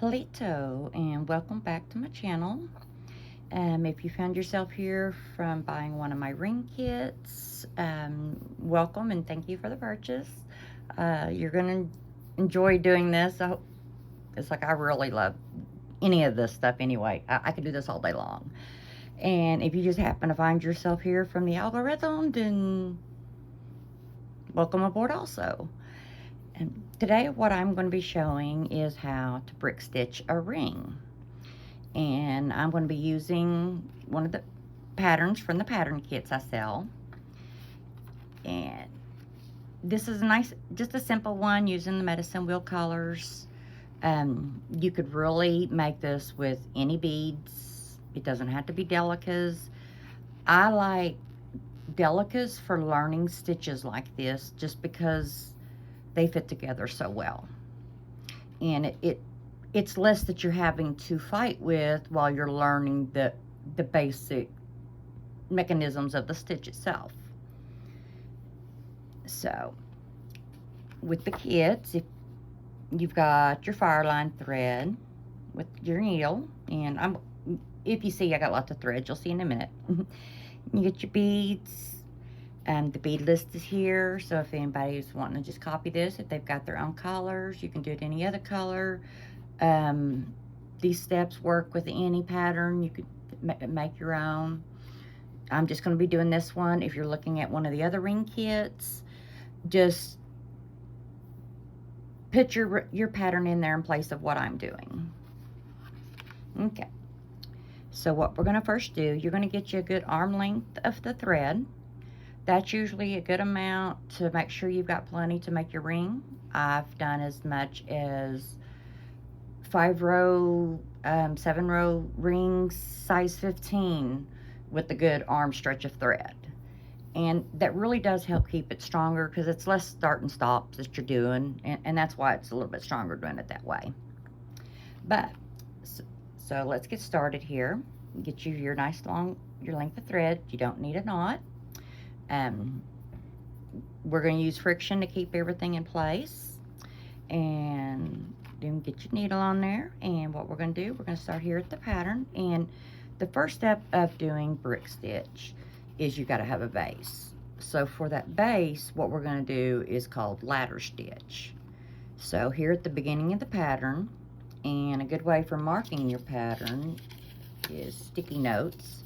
Hello and welcome back to my channel. If you found yourself here from buying one of my ring kits, welcome and thank you for the purchase. You're going to enjoy doing this. It's like I really love any of this stuff anyway. I could do this all day long. And if you just happen to find yourself here from the algorithm, then welcome aboard also. And today what I'm going to be showing is how to brick stitch a ring. And I'm going to be using one of the patterns from the pattern kits I sell. And this is a nice, just a simple one using the medicine wheel colors. You could really make this with any beads. It doesn't have to be delicas. I like delicas for learning stitches like this just because they fit together so well. And it's less that you're having to fight with while you're learning the basic mechanisms of the stitch itself. So with the kits, if you've got your fire line thread with your needle, and if you see I got lots of threads, you'll see in a minute. You get your beads. The bead list is here, so if anybody's wanting to just copy this, if they've got their own colors, you can do it any other color. These steps work with any pattern. You could make your own. I'm just going to be doing this one. If you're looking at one of the other ring kits, just put your pattern in there in place of what I'm doing. Okay, so what we're going to first do, you're going to get you a good arm length of the thread. That's usually a good amount to make sure you've got plenty to make your ring. I've done as much as 5-row, 7-row rings, size 15, with a good arm stretch of thread. And that really does help keep it stronger because it's less start and stops that you're doing, and that's why it's a little bit stronger doing it that way. But, so let's get started here. Get you your nice long, your length of thread. You don't need a knot. We're going to use friction to keep everything in place, and then get your needle on there. And what we're going to do, we're going to start here at the pattern. And the first step of doing brick stitch is you got to have a base. So for that base, what we're going to do is called ladder stitch. So here at the beginning of the pattern, and a good way for marking your pattern is sticky notes.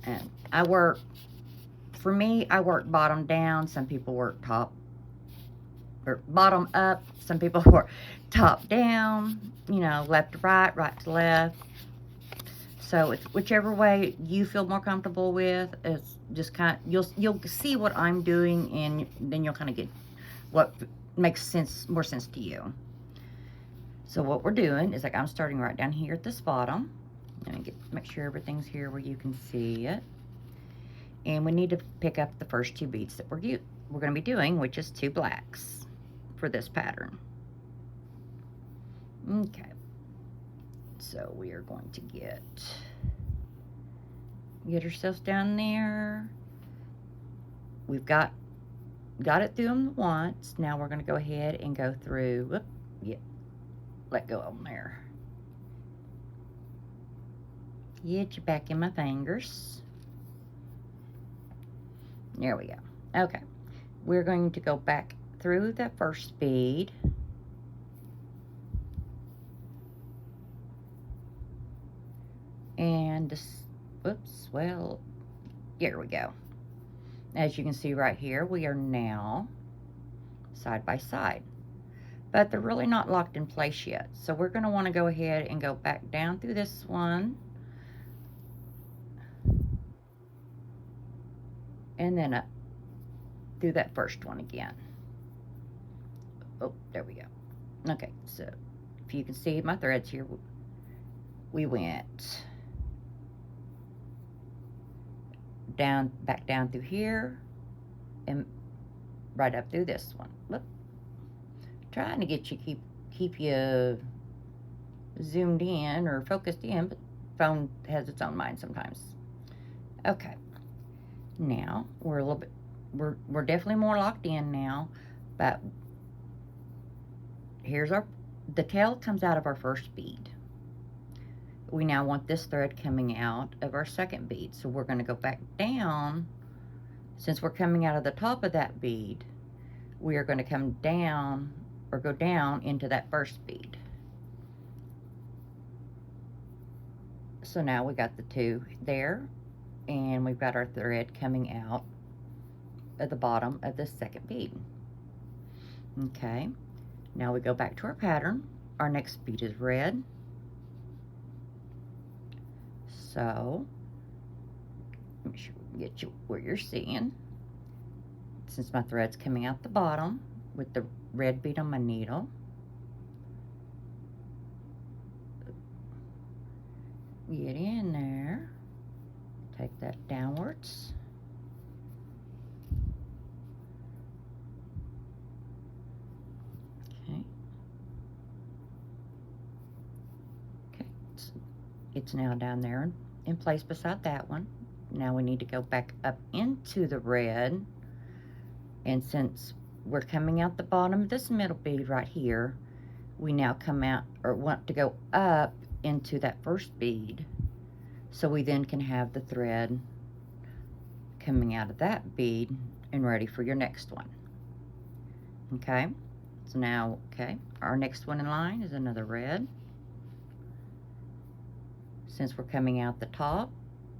And for me, I work bottom down. Some people work bottom up. Some people work top down, you know, left to right, right to left. So it's whichever way you feel more comfortable with. It's just kind of, you'll see what I'm doing, and then you'll kind of get what makes more sense to you. So what we're doing is, like, I'm starting right down here at this bottom. And make sure everything's here where you can see it. And we need to pick up the first 2 beads that we're going to be doing, which is 2 blacks for this pattern. Okay. So we are going to get ourselves down there. We've got it through them once. Now we're going to go ahead and go through. Let go of them there. Get you back in my fingers. There we go. Okay, we're going to go back through the first bead. And just, oops, well, here we go. As you can see right here, we are now side by side. But they're really not locked in place yet. So we're going to want to go ahead and go back down through this one. And then up through that first one again. Oh, there we go. Okay, so if you can see my threads here, we went down, back down through here, and right up through this one. Look, trying to get you keep you zoomed in or focused in, but phone has its own mind sometimes. Okay. Now we're a little bit, we're definitely more locked in now, but here's our the tail comes out of our first bead. We now want this thread coming out of our second bead. So we're going to go back down. Since we're coming out of the top of that bead, we are going to come down or go down into that first bead. So now we got the two there, and we've got our thread coming out at the bottom of the second bead. Okay, now we go back to our pattern. Our next bead is red. So, make sure we get you where you're seeing. Since my thread's coming out the bottom with the red bead on my needle, get in there, take that downwards. Okay, it's now down there in place beside that one. Now we need to go back up into the red, and since we're coming out the bottom of this middle bead right here, we now come out or want to go up into that first bead, so we then can have the thread coming out of that bead and ready for your next one. Okay, so now, okay, our next one in line is another red. Since we're coming out the top,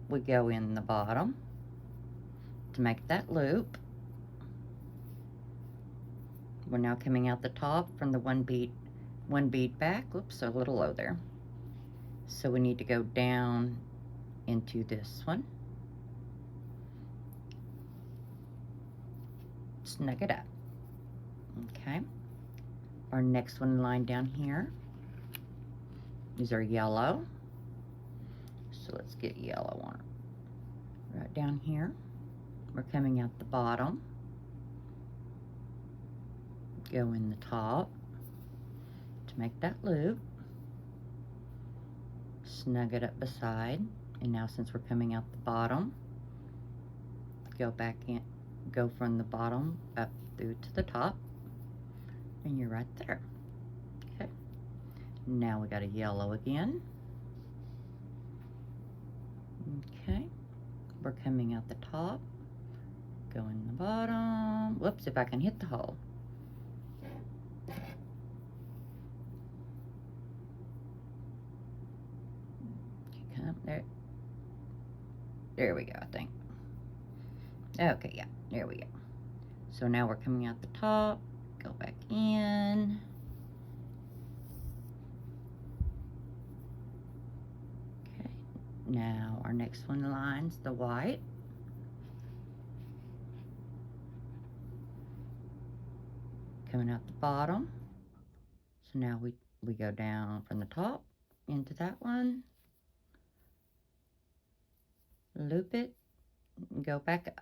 we go in the bottom to make that loop. We're now coming out the top from the one bead back. Oops, a little low there. So we need to go down into this one. Snug it up. Okay. Our next one in line down here is our yellow. So let's get yellow on it. Right down here. We're coming out the bottom. Go in the top to make that loop. Snug it up beside. And now since we're coming out the bottom, go back in, go from the bottom up through to the top, and you're right there. Okay. Now we got a yellow again. Okay. We're coming out the top, go in the bottom. Whoops, if I can hit the hole. Come there. There we go, I think. Okay, yeah, there we go. So now we're coming out the top, go back in. Okay, now our next one line's the white. Coming out the bottom. So now we go down from the top into that one. Loop it, and go back up.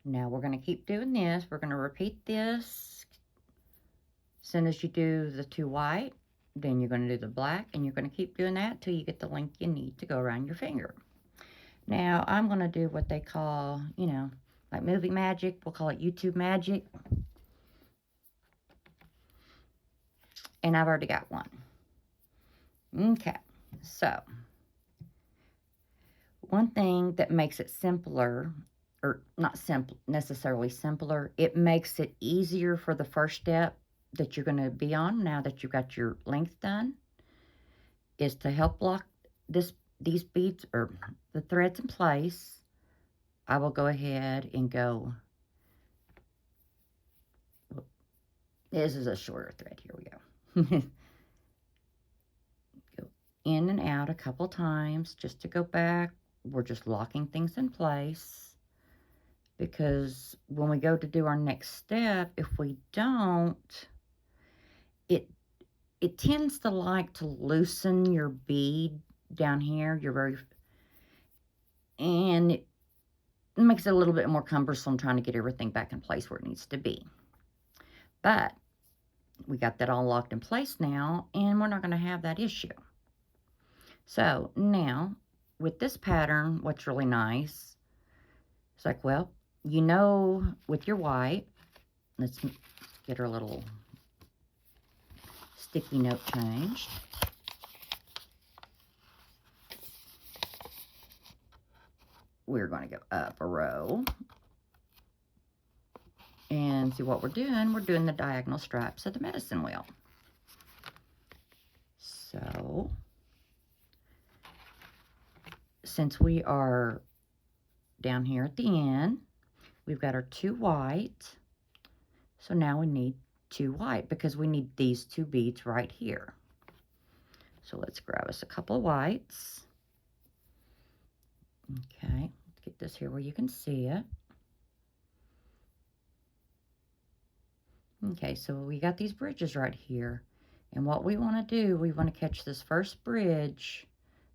Now we're going to keep doing this. We're going to repeat this. As soon as you do the two white, then you're going to do the black, and you're going to keep doing that till you get the length you need to go around your finger. Now I'm going to do what they call, you know, like movie magic. We'll call it YouTube magic. And I've already got one. Okay, so one thing that makes it simpler, or not simple, necessarily simpler, it makes it easier for the first step that you're going to be on now that you've got your length done, is to help lock these beads or the threads in place. I will go ahead and go, this is a shorter thread, here we go. Go in and out a couple times just to go back. We're just locking things in place, because when we go to do our next step, if we don't, it tends to like to loosen your bead down here. And it makes it a little bit more cumbersome trying to get everything back in place where it needs to be. But we got that all locked in place now, and we're not going to have that issue. So now, with this pattern, what's really nice, it's like, well, you know, with your white, let's get our little sticky note changed. We're going to go up a row. And see what we're doing? We're doing the diagonal stripes of the medicine wheel. So, since we are down here at the end, we've got our 2 white. So now we need 2 white because we need these 2 beads right here. So let's grab us a couple of whites. Okay, let's get this here where you can see it. Okay, so we got these bridges right here. And what we want to do, we want to catch this first bridge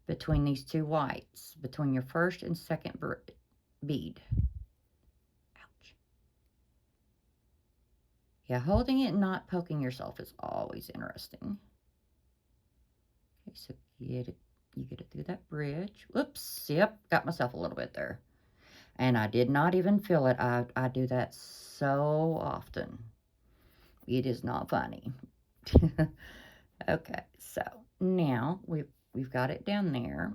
between these 2 whites, between your first and second bead. Ouch. Yeah, holding it and not poking yourself is always interesting. Okay, so you get it through that bridge. Whoops, yep, got myself a little bit there. And I did not even feel it. I do that so often. It is not funny. Okay, so now we've got it down there.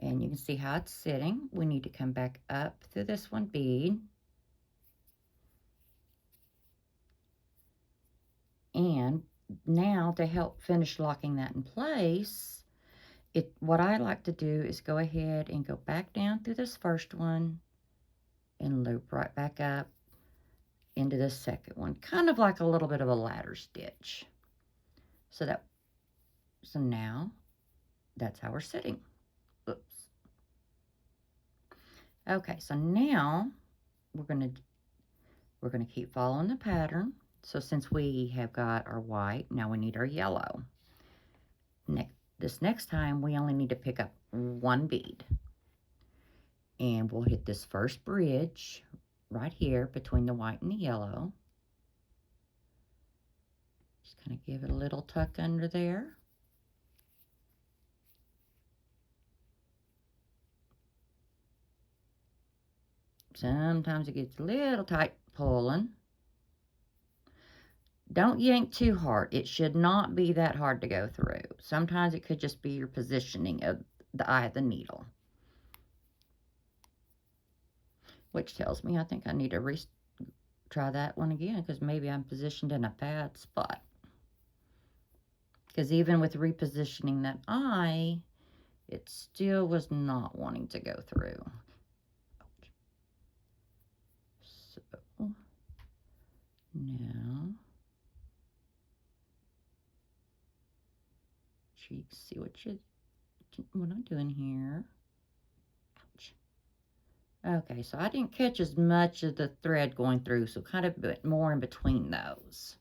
And you can see how it's sitting. We need to come back up through this one bead. And now to help finish locking that in place, what I like to do is go ahead and go back down through this first one and loop right back up into the second one, kind of like a little bit of a ladder stitch. So now that's how we're sitting. Oops. Okay, so now we're gonna keep following the pattern. So since we have got our white, now we need our yellow. This next time we only need to pick up 1 bead. And we'll hit this first bridge right here between the white and the yellow. Just kind of give it a little tuck under there. Sometimes it gets a little tight pulling. Don't yank too hard. It should not be that hard to go through. Sometimes it could just be your positioning of the eye of the needle. Which tells me I think I need to try that one again because maybe I'm positioned in a bad spot. Because even with repositioning that eye, it still was not wanting to go through. So, now, you can see what I'm doing here. Ouch. Okay, so I didn't catch as much of the thread going through, so kind of a bit more in between those.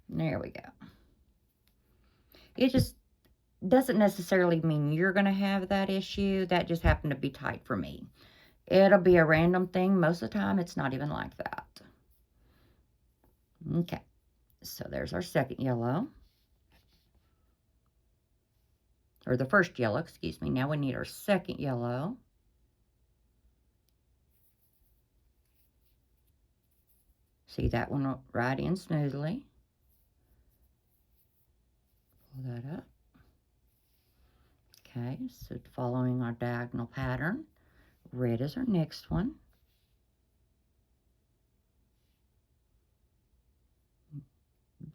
There we go. It just doesn't necessarily mean you're going to have that issue. That just happened to be tight for me. It'll be a random thing. Most of the time, it's not even like that. Okay, so there's our second yellow. Or the first yellow, excuse me. Now we need our second yellow. See that one right in smoothly. Pull that up. Okay, so following our diagonal pattern, red is our next one.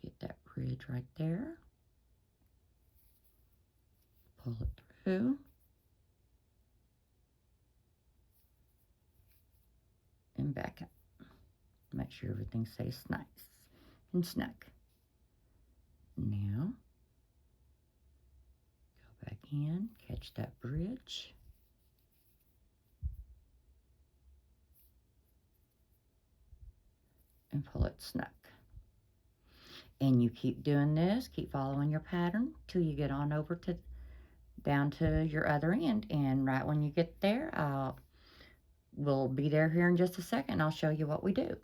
Get that bridge right there. Pull it through. And back up. Make sure everything stays nice and snug. Now, go back in, catch that bridge. And pull it snug. And you keep doing this, keep following your pattern till you get on over to down to your other end. And right when you get there, we'll be there here in just a second. I'll show you what we do.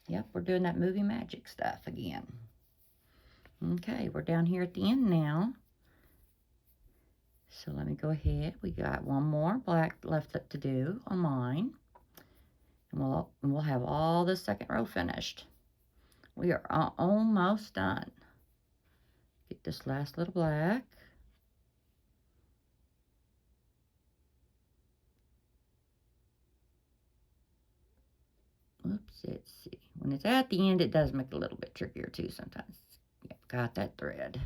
Yep, we're doing that movie magic stuff again. Okay, we're down here at the end now. So let me go ahead. We got one more black left to do on mine. And we'll Oh, and we'll have all the second row finished. We are almost done. Get this last little black. Oops, let's see. When it's at the end, it does make it a little bit trickier too sometimes. Yep, got that thread.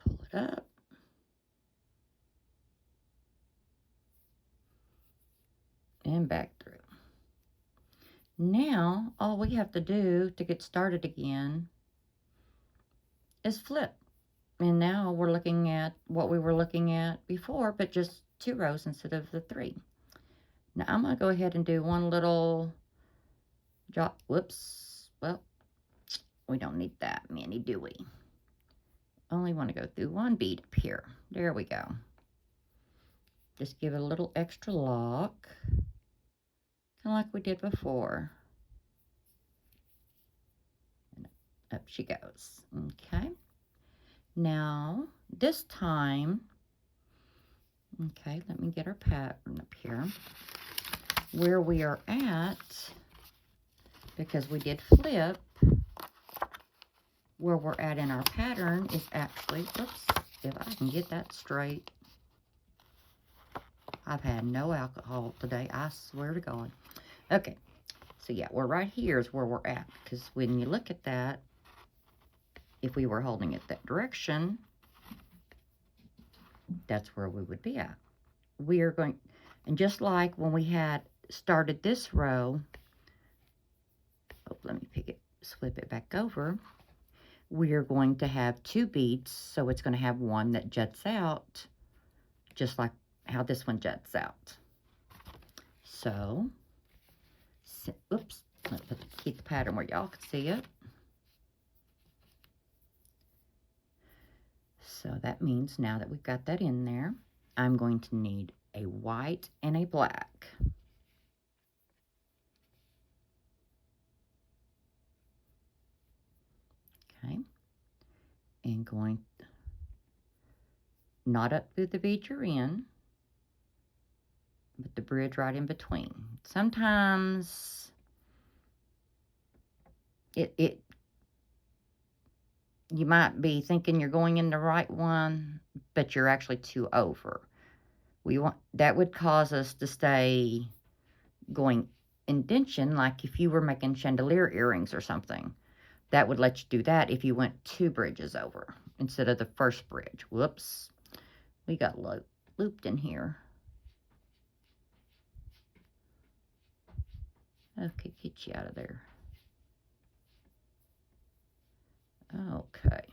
Pull it up. And back through. Now, all we have to do to get started again is flip. And now we're looking at what we were looking at before, but just 2 rows instead of the 3. Now I'm going to go ahead and do one little jot. Whoops. Well, we don't need that many, do we? Only want to go through 1 bead up here. There we go. Just give it a little extra lock, kind of like we did before. And up she goes. Okay. Now, this time, okay, let me get our pattern up here. Where we are at, because we did flip, where we're at in our pattern is actually, oops, if I can get that straight. I've had no alcohol today, I swear to God. Okay, so yeah, we're right here is where we're at, because when you look at that, if we were holding it that direction, that's where we would be at. We are going, and just like when we had started this row, oh, let me flip it back over. We are going to have 2 beads, so it's going to have one that juts out, just like how this one juts out. So, oops, let's keep the pattern where y'all can see it. So that means now that we've got that in there, I'm going to need a white and a black. Okay, and going not up through the bead you're in, but the bridge right in between. Sometimes you might be thinking you're going in the right one, but you're actually 2 over. That would cause us to stay going indention, like if you were making chandelier earrings or something. That would let you do that if you went 2 bridges over instead of the first bridge. Whoops. We got looped in here. Okay, get you out of there. Okay.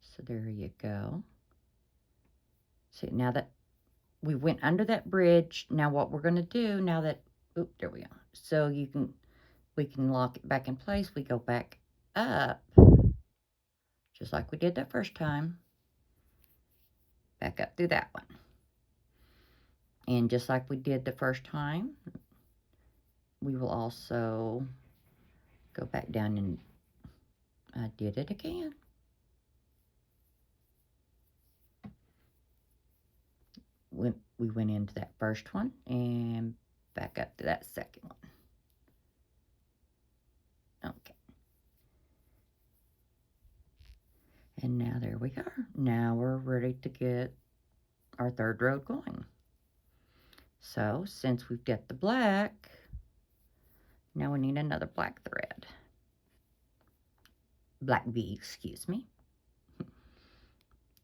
So there you go. See, now that we went under that bridge, now what we're going to do, now that, oop, there we go. So we can lock it back in place. We go back up, just like we did that first time. Back up through that one. And just like we did the first time, we will also go back down, and I did it again. We went into that first one and back up to that second one. Okay. And now there we are. Now we're ready to get our 3rd row going. So since we've got the black, now we need another black thread. Black bead, excuse me.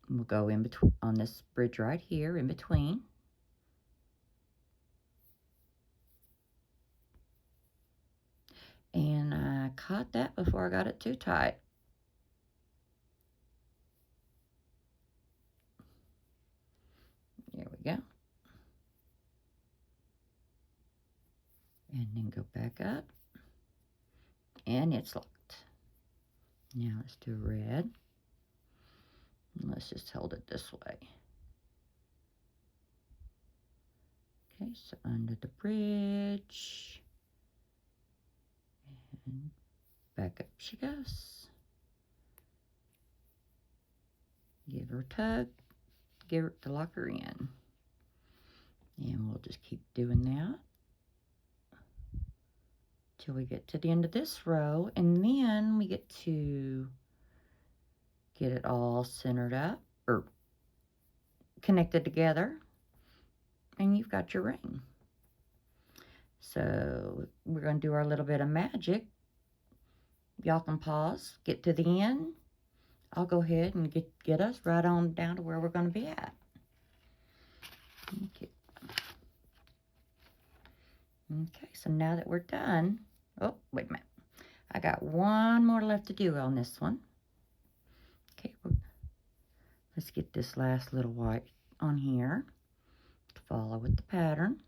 We'll go in between on this bridge right here in between. And I caught that before I got it too tight. There we go. And then go back up. And it's locked. Now let's do red. And let's just hold it this way. Okay, so under the bridge. And back up she goes. Give her a tug. Give her to lock her in. And we'll just keep doing that till we get to the end of this row, and then we get to get it all centered up or connected together, and you've got your ring. So we're going to do our little bit of magic. Y'all can pause, get to the end. I'll go ahead and get us right on down to where we're going to be at. Okay. Okay, so now that we're done, oh, wait a minute. I got one more left to do on this one. Okay, let's get this last little white on here to follow with the pattern.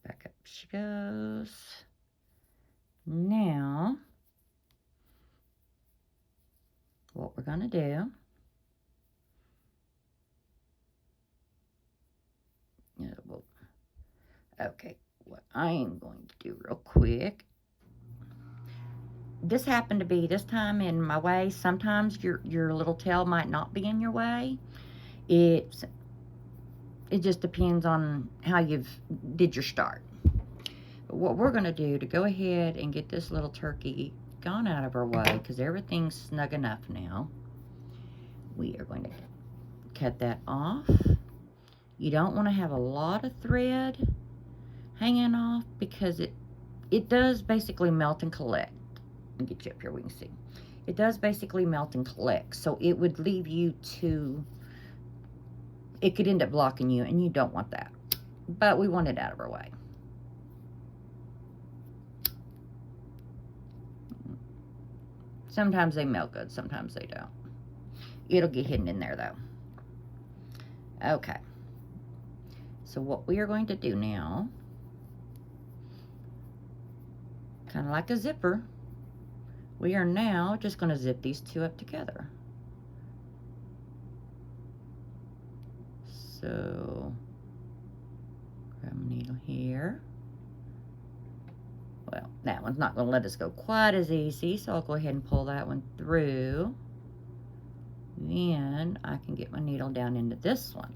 Back up she goes. Now, what we're going to do, okay, what I am going to do real quick, this happened to be this time in my way. Sometimes your little tail might not be in your way. It just depends on how you've did your start. But what we're going to do to go ahead and get this little turkey gone out of our way, because everything's snug enough now, we are going to cut that off. You don't want to have a lot of thread hanging off, because it does basically melt and collect. Let me get you up here, we can see. It does basically melt and collect, so it would leave you to, it could end up blocking you, and you don't want that. But we want it out of our way. Sometimes they melt good, sometimes they don't. It'll get hidden in there though. Okay. So what we are going to do now, kind of like a zipper, we are now just going to zip these two up together. So, grab a needle here. Well, that one's not going to let us go quite as easy, so I'll go ahead and pull that one through. Then I can get my needle down into this one.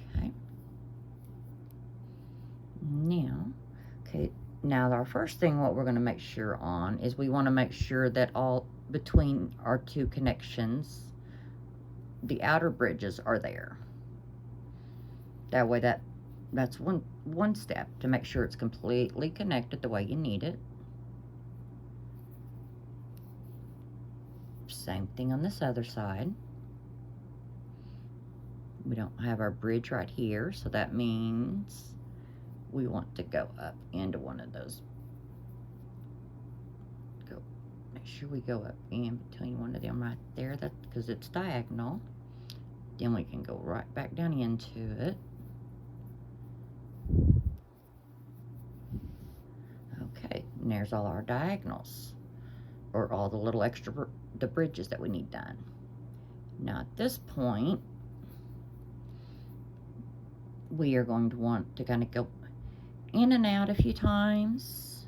Okay. Now our first thing what we're going to make sure on is we want to make sure that all between our two connections, the outer bridges are there. That way that's one step to make sure it's completely connected the way you need it. Same thing on this other side. We don't have our bridge right here, so that means we want to go up into one of those. Make sure we go up in between one of them right there, that's because it's diagonal. Then we can go right back down into it. Okay, and there's all our diagonals, or all the little extra the bridges that we need done. Now at this point, we are going to want to kind of go in and out a few times,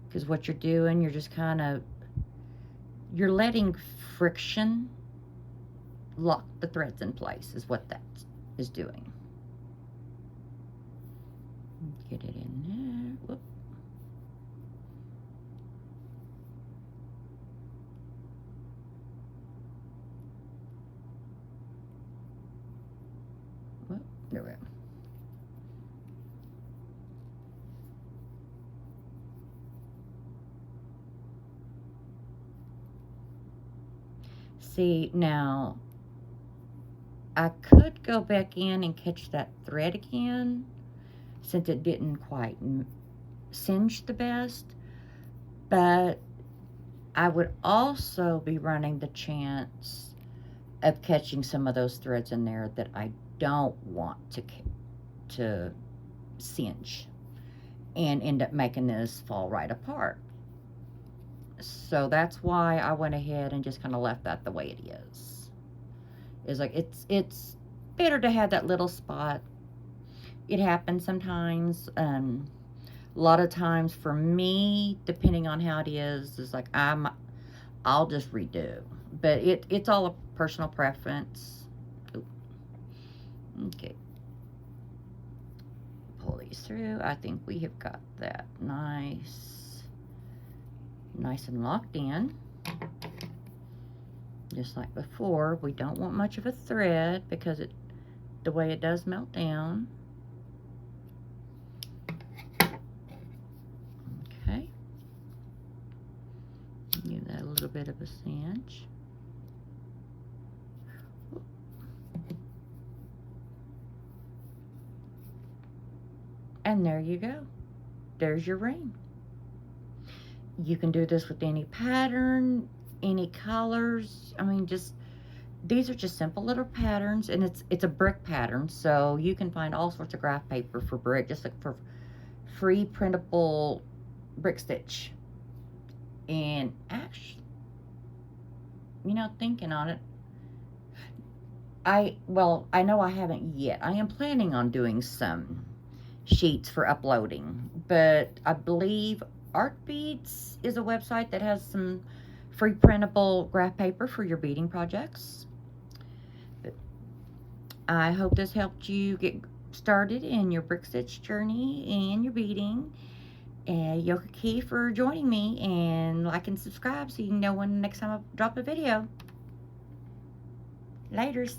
because what you're doing, you're just kind of, you're letting friction lock the threads in place, is what that is doing. Get it in there. Whoop. Whoop. There we go. See, now I could go back in and catch that thread again, since it didn't quite singe the best, but I would also be running the chance of catching some of those threads in there that I don't want to singe and end up making this fall right apart. So that's why I went ahead and just kind of left that the way it is. It's like, it's better to have that little spot. It happens sometimes. A lot of times for me, depending on how it is like I'll just redo. But it's all a personal preference. Oop. Okay. Pull these through. I think we have got that nice and locked in. Just like before, we don't want much of a thread because the way it does melt down. Okay. Give that a little bit of a cinch. And there you go. There's your ring. You can do this with any pattern, any colors. I mean, these are just simple little patterns, and it's a brick pattern, so you can find all sorts of graph paper for brick. Just look for free printable brick stitch. And actually, thinking on it, I know I haven't yet. I am planning on doing some sheets for uploading, but I believe Art Beads is a website that has some free printable graph paper for your beading projects. But I hope this helped you get started in your brick stitch journey and your beading. And Yoka Key for joining me, and like and subscribe so you can know when the next time I drop a video. Laters.